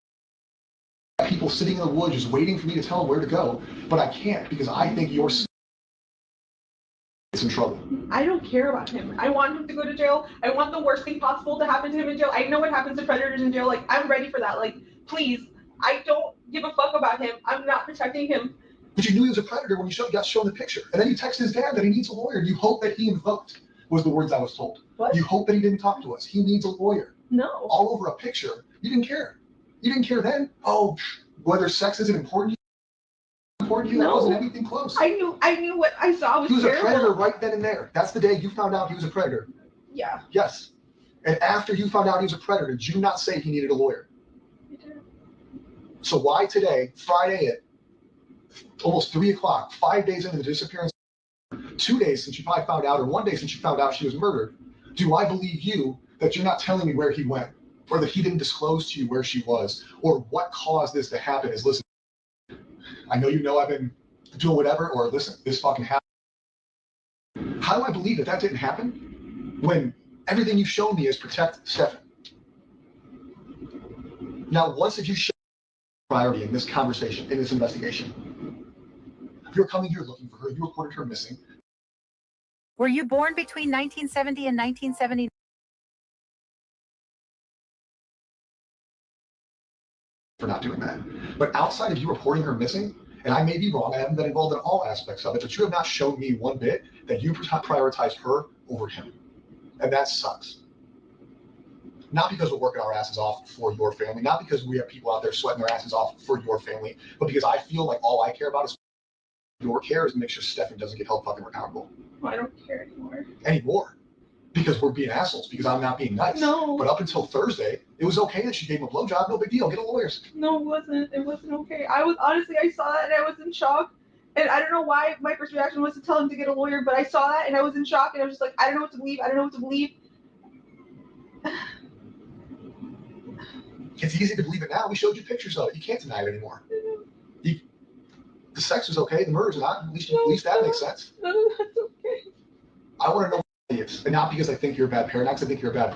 people sitting in the woods just waiting for me to tell them where to go, but I can't because I think you're in trouble. I don't care about him. I want him to go to jail. I want the worst thing possible to happen to him in jail. I know what happens to predators in jail. Like, I'm ready for that. Like, please, I don't give a fuck about him. I'm not protecting him. But you knew he was a predator when you got shown the picture. And then you text his dad that he needs a lawyer. You hope that he invoked, was the words I was told. What? You hope that he didn't talk to us. He needs a lawyer. No. All over a picture. You didn't care. You didn't care then. Oh, whether sex isn't important to you, that wasn't anything close. I knew what I saw was He was terrible. a predator right then and there. That's the day you found out he was a predator. Yeah. Yes. And after you found out he was a predator, did you not say he needed a lawyer? I did. So why today, Friday at almost 3 o'clock, 5 days into the disappearance, 2 days since you probably found out, or 1 day since you found out she was murdered, do I believe you that you're not telling me where he went, or that he didn't disclose to you where she was, or what caused this to happen? Is, listen, I know I've been doing whatever, or listen, this fucking happened. How do I believe that that didn't happen when everything you've shown me is protect Stefan? Now, once if you show priority in this conversation, in this investigation, you're coming here looking for her, you reported her missing. Were you born between 1970 and 1979? For not doing that. But outside of you reporting her missing, and I may be wrong, I haven't been involved in all aspects of it, but you have not shown me one bit that you prioritized her over him. And that sucks. Not because we're working our asses off for your family, not because we have people out there sweating their asses off for your family, but because I feel like all I care about is your care is to make sure Stefan doesn't get held fucking accountable. Well, I don't care anymore. Anymore. Because we're being assholes, because I'm not being nice. No. But up until Thursday, it was okay that she gave him a blowjob, no big deal, get a lawyer. No, it wasn't. It wasn't okay. I saw that and I was in shock. And I don't know why my first reaction was to tell him to get a lawyer, but I saw that and I was in shock and I was just like, I don't know what to believe. I don't know what to believe. It's easy to believe it now. We showed you pictures of it. You can't deny it anymore. The sex was okay, the murder's not. At least that makes sense. No, that's okay. I want to know what it is. And not because I think you're a bad parent, not because I think you're a bad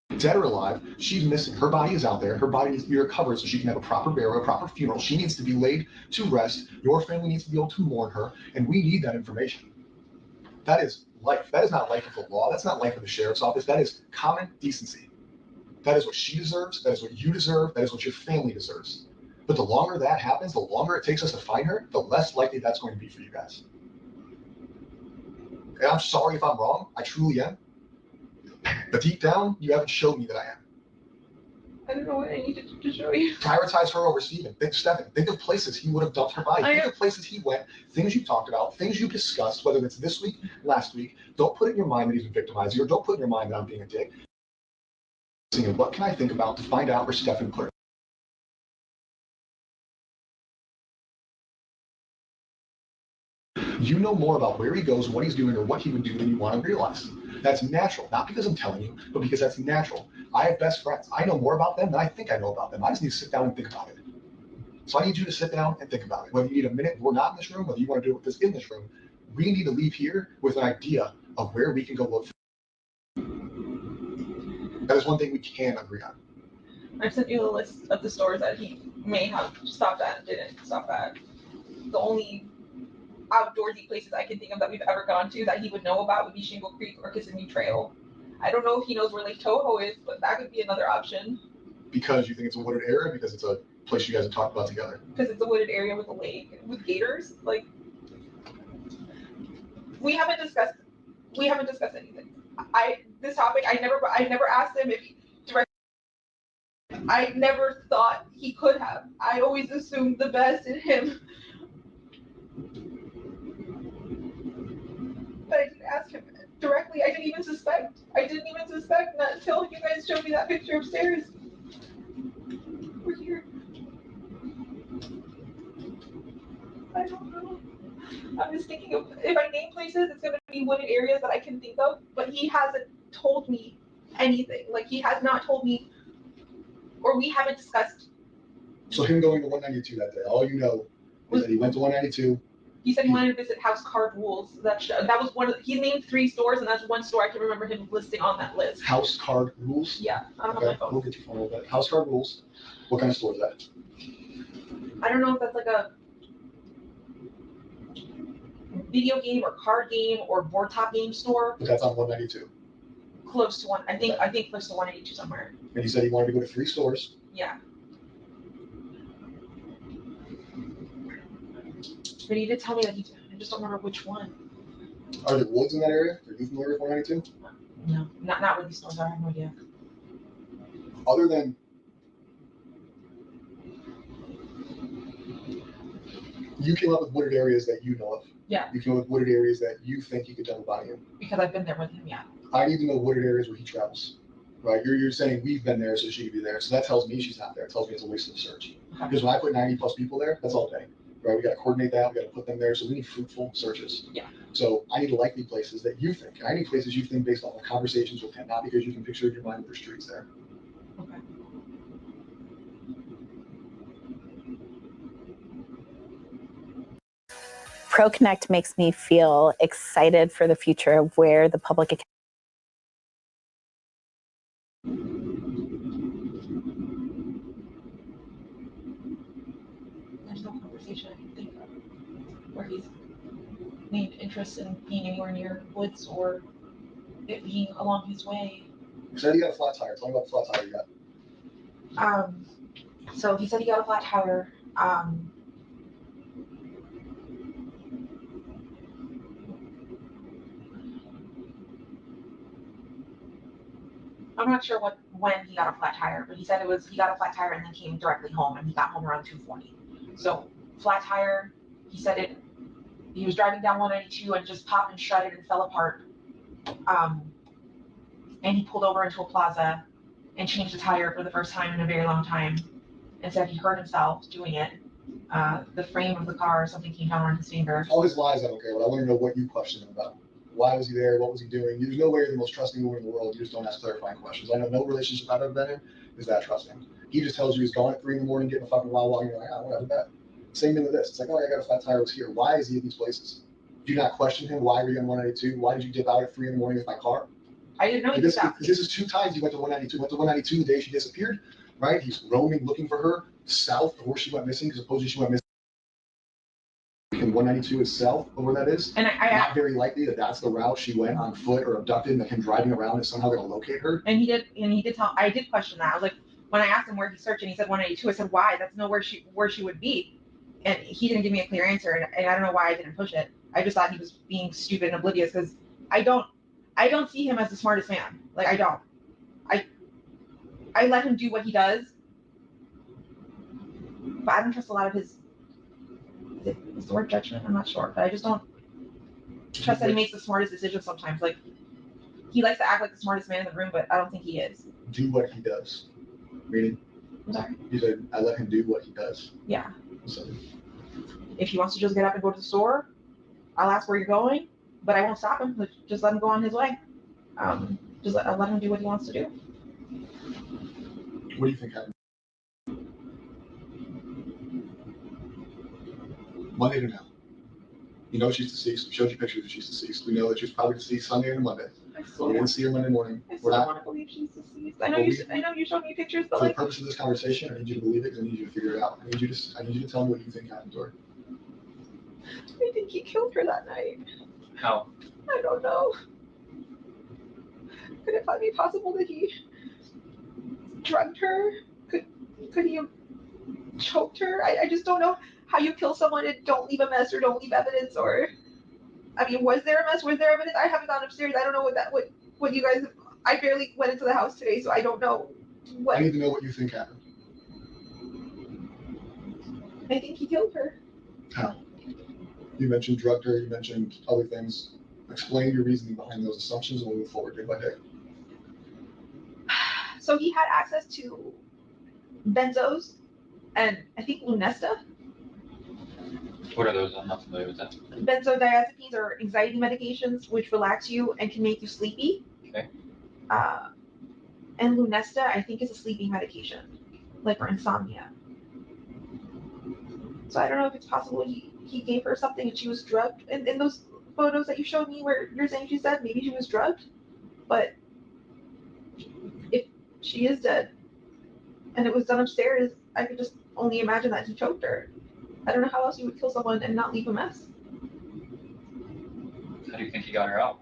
person. Dead or alive, she's missing. Her body is out there. Her body needs to be recovered so she can have a proper burial, a proper funeral. She needs to be laid to rest. Your family needs to be able to mourn her. And we need that information. That is life. That is not life of the law. That's not life of the sheriff's office. That is common decency. That is what she deserves. That is what you deserve. That is what your family deserves. But the longer that happens, the longer it takes us to find her, the less likely that's going to be for you guys. And I'm sorry if I'm wrong. I truly am. But deep down, you haven't showed me that I am. I don't know what I needed to show you. Prioritize her over Stephen. Think Stefan. Think of places he would have dumped her body. Think of places he went, things you talked about, things you discussed, whether it's this week, last week. Don't put it in your mind that he's been victimizing you, or don't put in your mind that I'm being a dick. What can I think about to find out where Stefan put her? You know more about where he goes, what he's doing, or what he would do than you want to realize. That's natural, not because I'm telling you, but because that's natural. I have best friends. I know more about them than I think I know about them. I just need to sit down and think about it. So I need you to sit down and think about it. Whether you need a minute, we're not in this room, whether you want to do it with us in this room, we need to leave here with an idea of where we can go look for. That is one thing we can agree on. I've sent you a list of the stores that he may have stopped at and didn't stop at. The only outdoorsy places I can think of that we've ever gone to that he would know about would be Shingle Creek or Kissimmee Trail. I don't know if he knows where Lake Toho is, but that could be another option. Because you think it's a wooded area? Because it's a place you guys have talked about together? Because it's a wooded area with a lake, with gators. Like, we haven't discussed anything. This topic, I never asked him if he directly. I never thought he could have. I always assumed the best in him. But I didn't ask him directly. I didn't even suspect not until you guys showed me that picture upstairs. We're here. I don't know. I'm just thinking of, if I name places, it's gonna be wooded areas that I can think of, but he hasn't told me anything. Like, he has not told me, or we haven't discussed. So him going to 192 that day, all you know is that he went to 192, He said he wanted to visit House Card Rules. That was one of he named 3 stores, and that's one store I can remember him listing on that list. House Card Rules? Yeah, I don't know my phone. We'll get your phone a little bit. House Card Rules. What kind of store is that? I don't know if that's like a video game or card game or board top game store. But that's on 192. Close to one. I think close to 182 somewhere. And he said he wanted to go to 3 stores. Yeah. But he did tell me that I just don't remember which one. Are there woods in that area? Are you familiar with 192? No, not where these stores are. I have no idea. Other than you came up with wooded areas that you know of. Yeah. You came up with wooded areas that you think he could double body in. Because I've been there with him, yeah. I need to know wooded areas where he travels. Right? You're saying we've been there, so she could be there. So that tells me she's not there. It tells me it's a waste of the search. Okay. Because when I put 90 plus people there, that's all day. Right? We got to coordinate that. We got to put them there. So we need fruitful searches. Yeah. So I need likely places that you think. I need places you think based on the conversations with him, not because you can picture in your mind that there's streets there. Okay. ProConnect makes me feel excited for the future of where the public account. There's no conversation I can think of where he's named interest in being anywhere near woods or it being along his way. You said he got a flat tire. Tell me about the flat tire you got. So he said he got a flat tire. I'm not sure when he got a flat tire, but he said he got a flat tire and then came directly home, and he got home around 2:40. So flat tire, he said he was driving down 192 and just popped and shredded and fell apart. And he pulled over into a plaza and changed the tire for the first time in a very long time and said he hurt himself doing it. The frame of the car, something came down on his finger. All his lies, I don't care, but I want to know what you questioned him about. Why was he there? What was he doing? There's no way you're the most trusting woman in the world. You just don't ask clarifying questions. I know no relationship I've ever been in is that trusting. He just tells you he's gone at 3 a.m, getting a fucking Wawa, and you're like, whatever that. Same thing with this. It's like, oh, I got a flat tire, I was here. Why is he at these places? Do you not question him? Why were you on 192? Why did you dip out at 3 a.m. with my car? I didn't know he this is 2 times he went to 192. Went to 192 the day she disappeared, right? He's roaming, looking for her south of where she went missing, because supposedly she went missing. 192 is south of where that is. And not very likely that that's the route she went on foot or abducted, and that him driving around is somehow going to locate her. And he did tell. I did question that. I was like, when I asked him where he's searching, he said 192. I said, why? That's nowhere where she would be. And he didn't give me a clear answer, and I don't know why I didn't push it. I just thought he was being stupid and oblivious, because I don't see him as the smartest man. Like, I don't. I let him do what he does, but I don't trust a lot of his. Is the word judgment? I'm not sure, but I just don't trust that he makes the smartest decisions sometimes. Like, he likes to act like the smartest man in the room, but I don't think he is. Do what he does. Meaning? I'm sorry? You said, I let him do what he does. Yeah. So, if he wants to just get up and go to the store, I'll ask where you're going, but I won't stop him. Just let him go on his way. I'll let him do what he wants to do. What do you think happened? Monday to now. You know she's deceased. We showed you pictures that she's deceased. We know that she was probably deceased Sunday into Monday. We didn't see her Monday morning. I still want to believe she's deceased. I know you showed me pictures, but for the purpose of this conversation, I need you to believe it, because I need you to figure it out. I need you to tell me what you think happened to her. I think he killed her that night. How? I don't know. Could it be possible that he drugged her? Could he have choked her? I just don't know how you kill someone and don't leave a mess or don't leave evidence. Or, I mean, was there a mess? Was there evidence? I haven't gone upstairs. I don't know what you guys have. I barely went into the house today, so I don't know what. I need to know what you think happened. I think he killed her. How? You mentioned drugged her. You mentioned other things. Explain your reasoning behind those assumptions, and we'll move forward day by day. So he had access to benzos and I think Lunesta. What are those? I'm not familiar with that. Benzodiazepines are anxiety medications which relax you and can make you sleepy. Okay. And Lunesta, I think, is a sleeping medication, like for insomnia. So I don't know if it's possible he gave her something and she was drugged. And in those photos that you showed me where you're saying she's dead, maybe she was drugged. But if she is dead and it was done upstairs, I could just only imagine that he choked her. I don't know how else you would kill someone and not leave a mess. How do you think he got her out?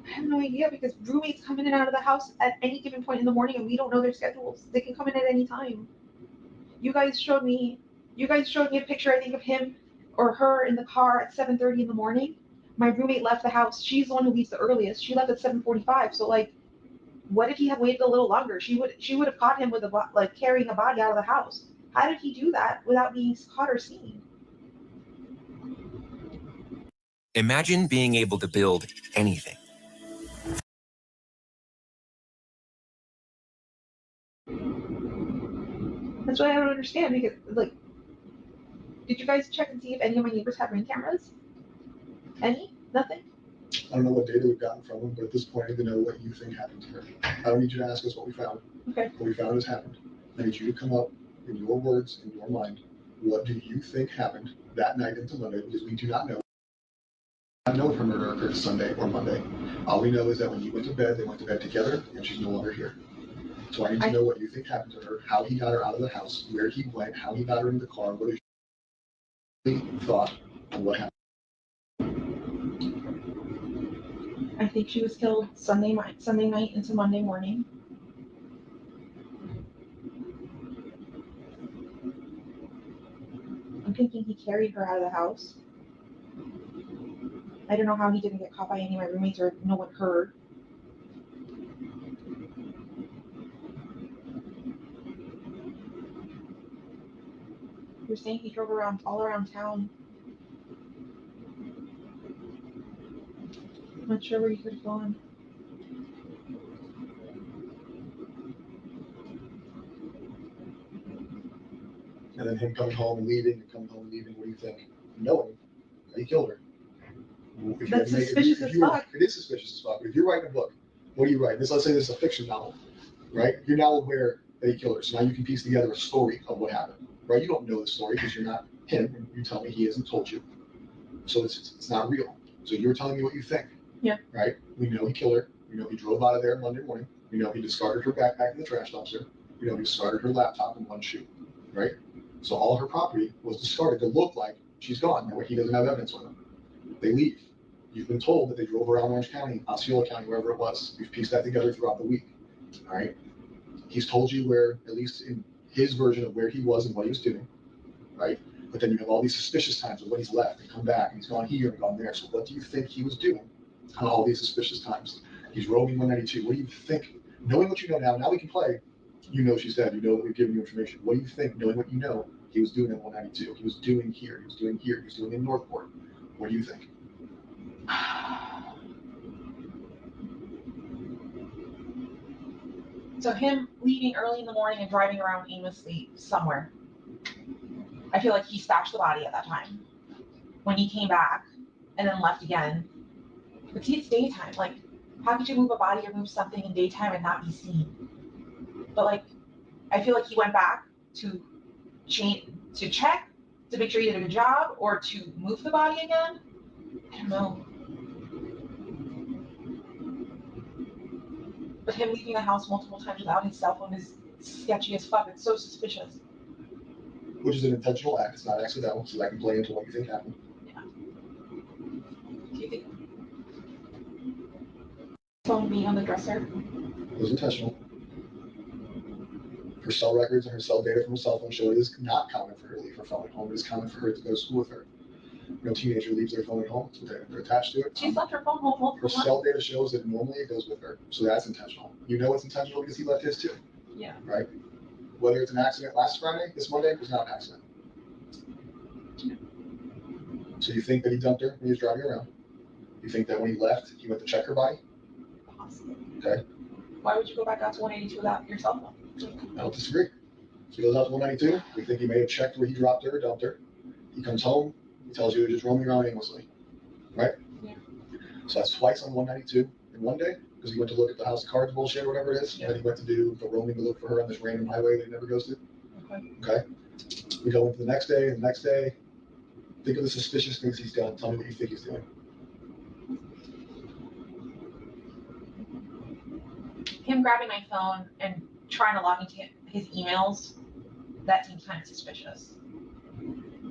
I have no idea, because roommates come in and out of the house at any given point in the morning and we don't know their schedules. They can come in at any time. You guys showed me a picture, I think, of him or her in the car at 7:30 in the morning. My roommate left the house. She's the one who leaves the earliest. She left at 7:45. So like, what if he had waited a little longer? She would have caught him with carrying a body out of the house. How did he do that without being caught or seen? Imagine being able to build anything. That's what I don't understand, because like, did you guys check and see if any of my neighbors have ring cameras? Any? Nothing? I don't know what data we've gotten from them, but at this point, I need to know what you think happened to her. I don't need you to ask us what we found. Okay. What we found has happened. I need you to come up in your words, in your mind. What do you think happened that night into Monday? Because we do not know. I don't know if her murder occurred Sunday or Monday. All we know is that when you went to bed, they went to bed together, and she's no longer here. So I need to know what you think happened to her, how he got her out of the house, where he went, how he got her in the car, what he thought, and what happened. I think she was killed Sunday night into Monday morning. I'm thinking he carried her out of the house. I don't know how he didn't get caught by any of my roommates or no one heard. You're saying he drove all around town. I'm not sure where he could have gone. And then him coming home and leaving, and coming home and leaving, what do you think? Knowing that he killed her. If That's suspicious as fuck. It is suspicious as fuck. If you're writing a book, what do you write? Let's say this is a fiction novel, right? You're now aware that he killed her. So now you can piece together a story of what happened, right? You don't know the story because you're not him. And you tell me he hasn't told you. So it's not real. So you're telling me what you think. Yeah. Right? We know he killed her. We know he drove out of there Monday morning. We know he discarded her backpack in the trash dumpster. We know he discarded her laptop and one shoe, right? So all her property was discarded to look like she's gone. That way he doesn't have evidence on them. They leave. You've been told that they drove around Orange County, Osceola County, wherever it was. We've pieced that together throughout the week. All right. He's told you where, at least in his version of where he was and what he was doing, right? But then you have all these suspicious times of when he's left and come back and he's gone here and gone there. So what do you think he was doing on all these suspicious times? He's roaming 192. What do you think? Knowing what you know now we can play. You know she's dead. You know that we've given you information. What do you think, knowing what you know, he was doing in 192? He was doing here. He was doing here. He was doing in Northport. What do you think? So him leaving early in the morning and driving around aimlessly somewhere. I feel like he stashed the body at that time. When he came back and then left again. But see, it's daytime. Like, how could you move a body or move something in daytime and not be seen? But like, I feel like he went back to check to make sure he did a good job, or to move the body again. I don't know. But him leaving the house multiple times without his cell phone is sketchy as fuck. It's so suspicious. Which is an intentional act. It's not accidental, so that can play into what you think happened. Yeah. Do you think phone being on the dresser? It was intentional. Her cell records and her cell data from her cell phone show it is not common for her to leave her phone at home. It is common for her to go to school with her. No teenager leaves their phone at home. So they're attached to it. She's left her phone home multiple Her times. cell data shows that normally it goes with her. So that's intentional. You know it's intentional because he left his too. Yeah. Right? Whether it's an accident last Friday, this Monday, it was not an accident. So you think that he dumped her when he was driving around? You think that when he left, he went to check her body? Possibly. Okay. Why would you go back out to 182 without your cell phone? I don't disagree. So he goes out to 192. We think he may have checked where he dropped her or dumped her. He comes home. He tells you he was just roaming around aimlessly. Right? Yeah. So that's twice on 192 in one day, because he went to look at the house of cards bullshit or whatever it is. Yeah. And then he went to do the roaming to look for her on this random highway that he never goes to. Okay. Okay. We go into the next day and the next day. Think of the suspicious things he's done. Tell me what you think he's doing. Him grabbing my phone and trying to log into his emails, that seems kind of suspicious.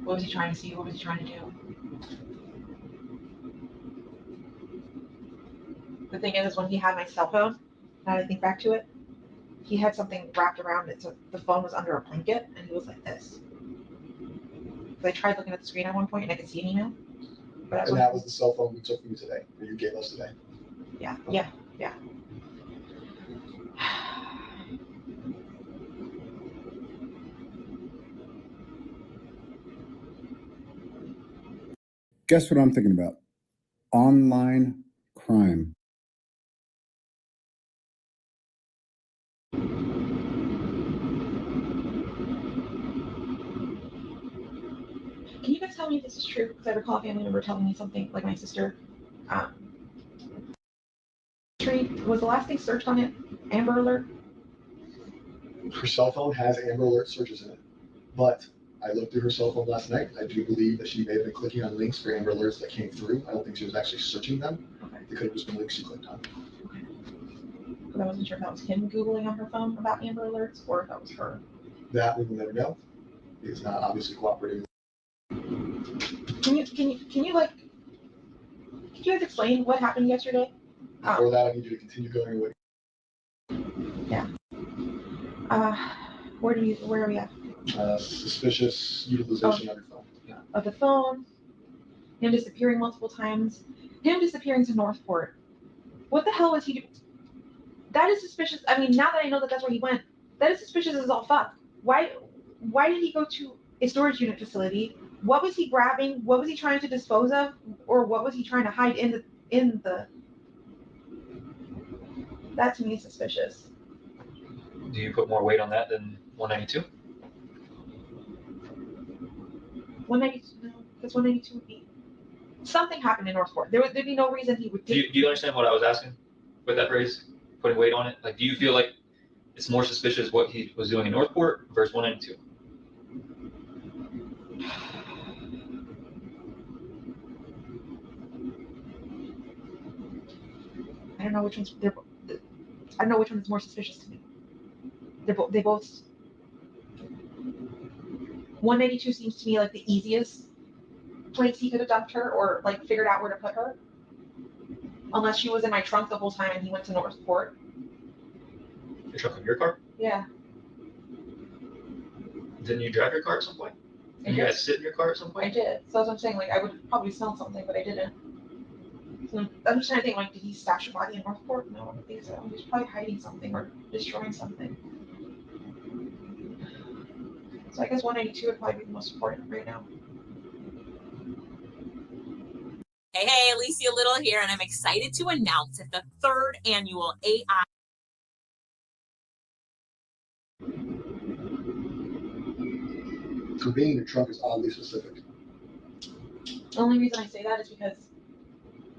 What was he trying to see? What was he trying to do? The thing is when he had my cell phone, now that I think back to it, he had something wrapped around it, so the phone was under a blanket, and he was like this. I tried looking at the screen at one point, and I could see an email. But And that was the cell phone we took from you today, or you gave us today. Yeah. Guess what I'm thinking about? Online crime. Can you guys tell me if this is true? Because I recall a family member telling me something, like my sister. Was the last thing searched on it Amber Alert? Her cell phone has Amber Alert searches in it, but I looked through her cell phone last night. I do believe that she may have been clicking on links for Amber Alerts that came through. I don't think she was actually searching them. Okay. They could have just been links she clicked on. Okay. Because I wasn't sure if that was him Googling on her phone about Amber Alerts or if that was her. That we will never know. He's not obviously cooperating. Can you like, could you guys explain what happened yesterday? Before that, I need you to continue going away. Yeah. Where are we at? Suspicious utilization of your phone. Yeah. Of the phone, him disappearing multiple times, him disappearing to Northport. What the hell was he doing? That is suspicious. I mean, now that I know that that's where he went, that is suspicious as all fuck. Why did he go to a storage unit facility? What was he grabbing? What was he trying to dispose of? Or what was he trying to hide in the that to me is suspicious. Do you put more weight on that than 192? 192, no, because 192 would be something happened in Northport. There'd be no reason he would Do you understand what I was asking with that phrase? Putting weight on it? Like, do you feel like it's more suspicious what he was doing in Northport versus 192? I don't know which one's I don't know which one is more suspicious to me. They both 192 seems to me like the easiest place he could have dumped her or like figured out where to put her. Unless she was in my trunk the whole time and he went to Northport. The trunk of your car? Yeah. Didn't you drive your car at some point? And you guys sit in your car at some point? I did. So that's what I'm saying. Like I would probably smell something, but I didn't. So I'm just trying to think. Like, did he stash her body in Northport? No, I don't think so. He's probably hiding something or destroying something. So I guess 192 would probably be the most important right now. Hey, Alicia Little here, and I'm excited to announce that the third annual AI. So being in your trunk is oddly specific. The only reason I say that is because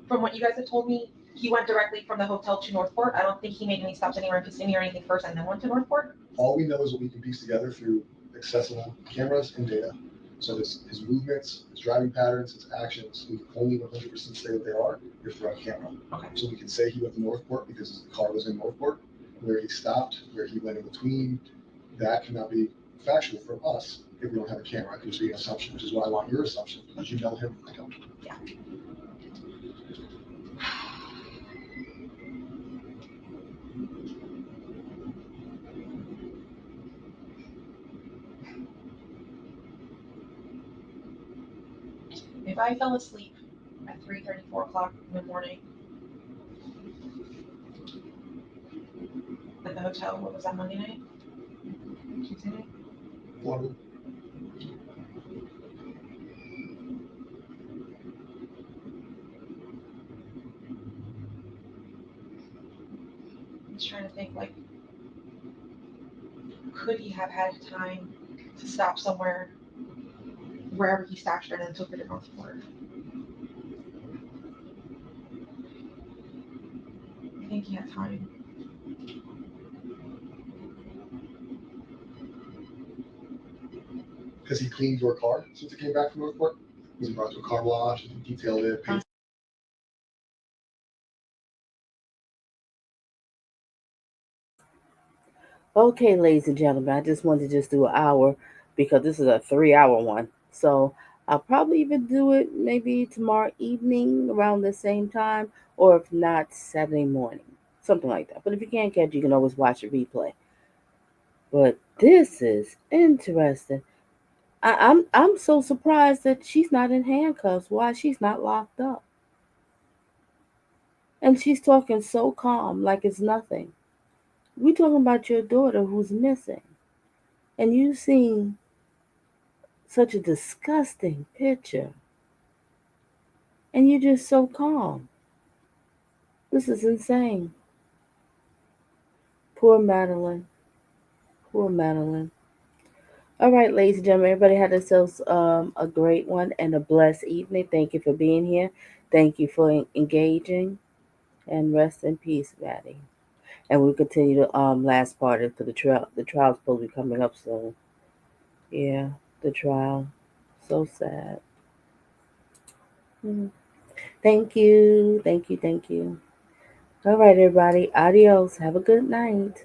from what you guys have told me, he went directly from the hotel to Northport. I don't think he made any stops anywhere in Kissimmee or anything first and then went to Northport. All we know is what we can piece together through accessible cameras and data. So his movements, his driving patterns, his actions, we can only 100% say what they are if through a camera. Okay. So we can say he went to Northport because the car was in Northport. Where he stopped, where he went in between, that cannot be factual for us if we don't have a camera. It could just be an assumption, which is why I want your assumption, because you know him, I don't. Yeah. If I fell asleep at 3:30, 4 o'clock in the morning at the hotel, what was that, Monday night? Tuesday night? One. I'm just trying to think, like, could he have had time to stop somewhere, wherever he stashed her, and then took her to Northport? I think he had time. Has he cleaned your car since he came back from Northport? was brought to a car wash, detailed it, paid. Okay, ladies and gentlemen, I just wanted to just do an hour because this is a 3 hour one. So I'll probably even do it maybe tomorrow evening around the same time, or if not, Saturday morning, something like that. But if you can't catch, you can always watch a replay. But this is interesting. I'm so surprised that she's not in handcuffs. Why she's not locked up? And she's talking so calm, like it's nothing. We talking about your daughter who's missing, and you seen such a disgusting picture, and you're just so calm. This is insane. Poor Madeline. Poor Madeline. All right, ladies and gentlemen, everybody had themselves a great one and a blessed evening. Thank you for being here. Thank you for engaging, and rest in peace, Maddie. And we'll continue the last part of the trial. The trial's supposed to be coming up soon. Yeah, the trial. So sad. Mhm. Thank you. Thank you. Thank you. All right, everybody. Adios. Have a good night.